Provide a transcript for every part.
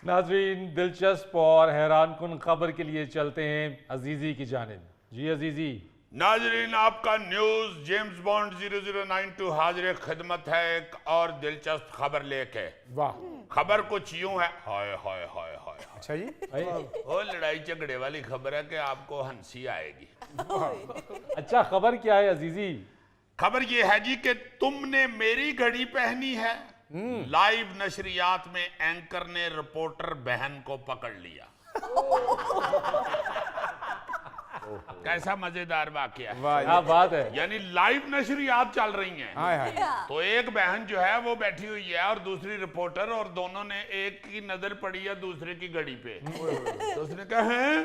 नाजरीन, दिलचस्प और हैरान कुन खबर के लिए चलते हैं अजीजी की जानिब। जी अजीजी। नाजरीन, आपका न्यूज जेम्स बॉन्ड 0092 हाजिर खिदमत है एक और दिलचस्प खबर लेके। वाह। खबर कुछ यूं है, हाय हाय हाय हाय। अच्छा जी। वो लड़ाई झगड़े वाली खबर है कि आपको हंसी आएगी। अच्छा, खबर क्या है अजीजी? खबर ये है जी कि तुमने मेरी घड़ी पहनी है। लाइव नशरियात में एंकर ने रिपोर्टर बहन को पकड़ लिया। कैसा मजेदार वाकया है। क्या बात है। यानी लाइव नशरियात चल रही हैं। हाय हाय। तो एक बहन जो है वो बैठी हुई है और दूसरी रिपोर्टर, और दोनों ने एक की नजर पड़ी है दूसरे की घड़ी पे। तो उसने कहा, हैं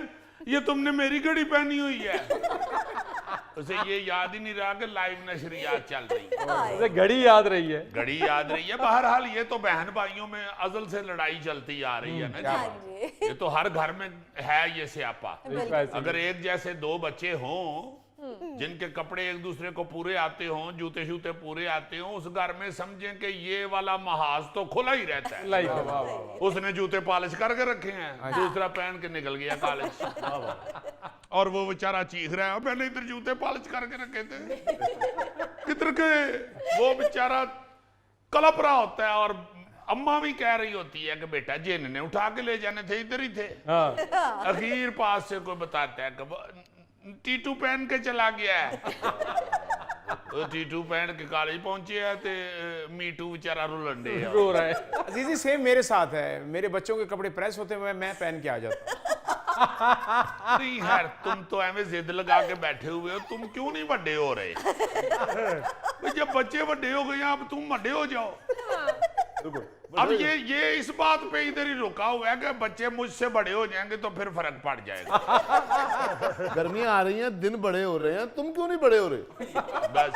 ये तुमने मेरी घड़ी पहनी हुई है। उसे ये याद ही नहीं रहा कि लाइव नशरियात चल रही है। उसे घड़ी याद रही है। घड़ी याद रही है। बहरहाल ये तो बहन भाइयों में अजल से लड़ाई चलती आ रही है ना जी। ये तो हर घर में है ये स्यापा। अगर एक जैसे दो बच्चे हों जिनके कपड़े एक दूसरे को पूरे आते हों, जूते शूते पूरे आते हों, उस घर में समझें कि ये वाला महाज तो खुला ही रहता है। उसने जूते पॉलिश करके रखे हैं, दूसरा पहन के निकल गया कॉलेज, और वो बेचारा चीख रहा है, मैंने इधर जूते पॉलिश करके रखे थे, किधर के। वो बेचारा कलप रहा होता है और अम्मा भी कह रही होती है कि बेटा जिन ने उठा के ले जाने थे इधर ही थे। अखीर पास से कोई बताता है कि टीटू पहन के चला गया है। तो टीटू पहन के कॉलेज पहुंचे है ते मीटू बेचारा रुलंडे है। रो रहा है। अजीजी सेम मेरे साथ है। मेरे बच्चों के कपड़े प्रेस होते हुए मैं पहन के आ जाता। नहीं यार, तुम तो ऐਵੇਂ जिद लगा के बैठे हुए हो, तुम क्यों नहीं बड़े हो रहे? जब बच्चे बड़े हो गए अब तुम बड़े हो जाओ। अब ये इस बात पे इधर ही रुका हुआ है कि बच्चे मुझसे बड़े हो जाएंगे तो फिर फर्क पड़ जाएगा। गर्मियां आ रही हैं, दिन बड़े हो रहे हैं, तुम क्यों नहीं बड़े हो रहे? बस।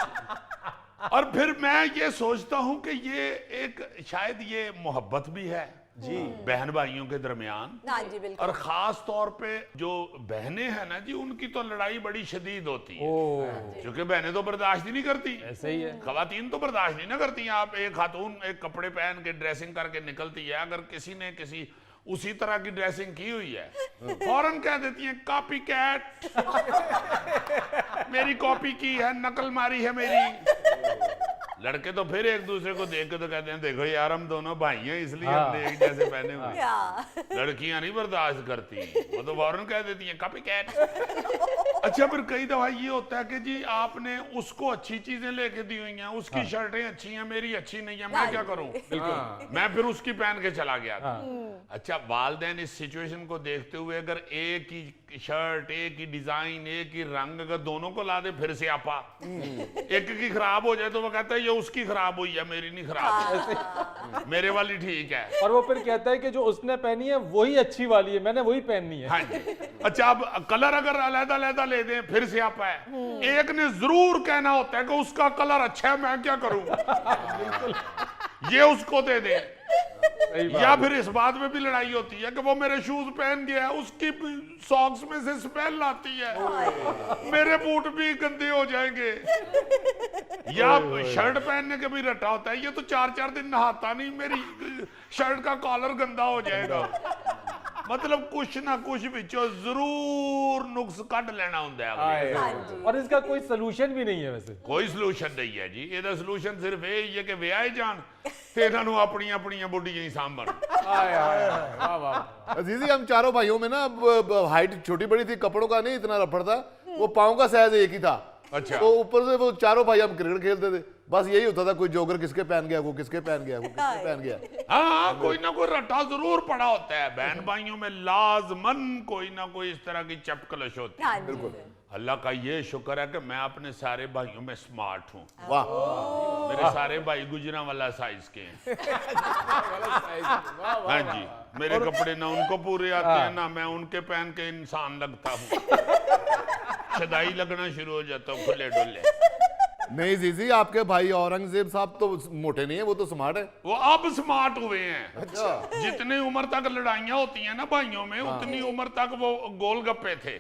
और फिर मैं ये सोचता हूं कि ये एक शायद ये मोहब्बत भी है जी बहन भाइयों के दरमियान। जी बिल्कुल। और खास तौर पे जो बहनें हैं ना जी, उनकी तो लड़ाई बड़ी शदीद होती है, क्योंकि बहनें तो बर्दाश्त ही नहीं करती। ऐसे ही है। खवातीन तो बर्दाश्त नहीं ना करती। आप एक खातून एक कपड़े पहन के ड्रेसिंग करके निकलती है, अगर किसी ने किसी उसी तरह की ड्रेसिंग की हुई है फौरन कह देती है कॉपी कैट, मेरी कॉपी की है, नकल मारी है मेरी। लड़के तो फिर एक दूसरे को देख के तो कहते हैं देखो यार हम दोनों भाई हैं इसलिए हमने एक जैसे पहने हुए। लड़कियां नहीं बर्दाश्त करती, वो तो फौरन कह देती हैं कॉपी कैट। अच्छा, फिर कई दफा ये होता है कि जी आपने उसको अच्छी चीजें लेके दी हुई हैं, उसकी शर्टें अच्छी हैं, मेरी अच्छी नहीं है, मैं क्या करूं? बिल्कुल। मैं फिर उसकी पहन के चला गया था। अच्छा, वालिदैन इस सिचुएशन को देखते हुए अगर एक ही शर्ट, एक ही डिजाइन, एक ही रंग अगर दोनों को ला दे फिर से आपा, एक की खराब हो जाए तो वो कहता है ये उसकी खराब हुई है, मेरी नहीं खराब, मेरे वाली ठीक है। और वो फिर कहता है कि जो उसने पहनी है वही अच्छी वाली है, मैंने वही पहननी है। हाँ जी। अच्छा, अब कलर अगर अलग-अलग ले दें फिर से आपा है। एक ने जरूर कहना होता है कि उसका कलर अच्छा है, मैं क्या करूं? ये उसको दे दे। या फिर इस बात में भी लड़ाई होती है कि वो मेरे शूज पहन गया है, उसकी सॉक्स में से स्मेल आती है, मेरे बूट भी गंदे हो जाएंगे। या शर्ट पहनने के भी रटा होता है, ये तो 4-4 दिन नहाता नहीं, मेरी शर्ट का कॉलर गंदा हो जाएगा। मतलब कुछ ना कुछ बिचो जरूर नुक्स कट लेना होता है। और इसका कोई सलूशन भी नहीं है वैसे। कोई सलूशन नहीं है जी। ਇਹਦਾ सलूशन सिर्फ ਇਹ ਹੈ ਕਿ ਵਿਆਹ ਜਾਣ ਤੇ ਇਹਨਾਂ ਨੂੰ ਆਪਣੀਆਂ ਆਪਣੀਆਂ ਬੁੱਢੀਆਂ ਹੀ ਸਾਂਭਣ। वाह वाह। अजीजी हम चारों भाइयों में ना हाइट छोटी बड़ी थी, कपड़ों का नहीं इतना रफड़ था, वो पाँव का साइज एक ही था। अच्छा। तो ऊपर से वो चारों भाई हम क्रिकेट खेलते थे, बस यही होता था कोई जोगर किसके पहन गया, वो किसके पहन गया, वो किसके पहन गया। हाँ, कोई ना कोई रट्टा जरूर पड़ा होता है। बहन भाइयों में लाजमन कोई ना कोई इस तरह की चपकलश होती है। बिल्कुल। अल्लाह का ये शुक्र है कि मैं अपने सारे भाइयों में स्मार्ट हूँ। वाह। मेरे सारे भाई गुजरांवाला साइज के हैं। हाँ जी, मेरे कपड़े ना उनको पूरे आते हैं ना मैं उनके पहन के इंसान लगता हूँ। शदाई लगना शुरू हो जाता हूँ खुले डुले। नहीं जीजी, आपके भाई औरंगजेब साहब तो मोटे नहीं है, वो तो स्मार्ट है। वो अब स्मार्ट हुए हैं। अच्छा। जितनी उम्र तक लड़ाइयां होती हैं ना भाइयों में, उतनी उम्र तक वो गोलगप्पे थे।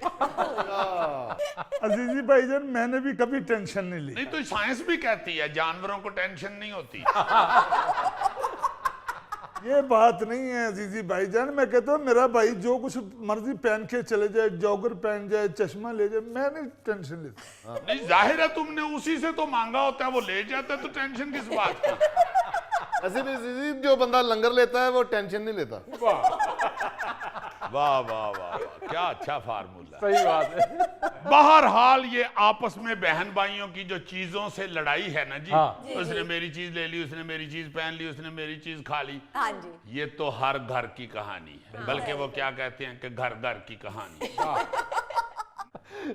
अजीजी भाईजान, मैंने भी कभी टेंशन नहीं ली। नहीं तो साइंस भी कहती है जानवरों को टेंशन नहीं होती। ये बात नहीं है अजीजी भाईजान। मैं कहता हूँ मेरा भाई जो कुछ मर्जी पहन के चले जाए, जॉगर पहन जाए, चश्मा ले जाए, मैं नहीं टेंशन लेता। नहीं, जाहिर है तुमने उसी से तो मांगा होता है, वो ले जाता है, तो टेंशन किस बात की? ऐसे भी अजीजी, जो बंदा लंगर लेता है वो टेंशन नहीं लेता। वाह वाह वाह, क्या अच्छा फार्मूला। सही बात है। बहरहाल ये आपस में बहन भाइयों की जो चीजों से लड़ाई है ना जी, हाँ। उसने मेरी चीज ले ली, उसने मेरी चीज पहन ली, उसने मेरी चीज खा ली, हाँ जी। ये तो हर घर की कहानी है। बल्कि वो क्या कहते हैं कि घर घर की कहानी।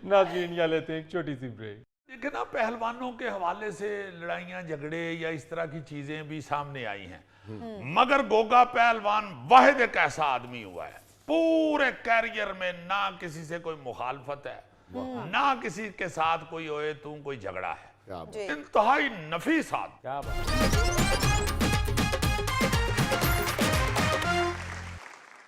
नाज़रीन, यहाँ लेते हैं एक छोटी सी ब्रेक। देखिए ना, पहलवानों के हवाले से लड़ाइयाँ झगड़े या इस तरह की चीजें भी सामने आई हैं, मगर गोगा पहलवान वाहिद एक ऐसा आदमी हुआ है पूरे कैरियर में ना किसी से कोई मुखालफत है, ना किसी के साथ कोई ओए तू कोई झगड़ा है, क्या बात। जी। इंतहाई नफीस आदमी। क्या बात है।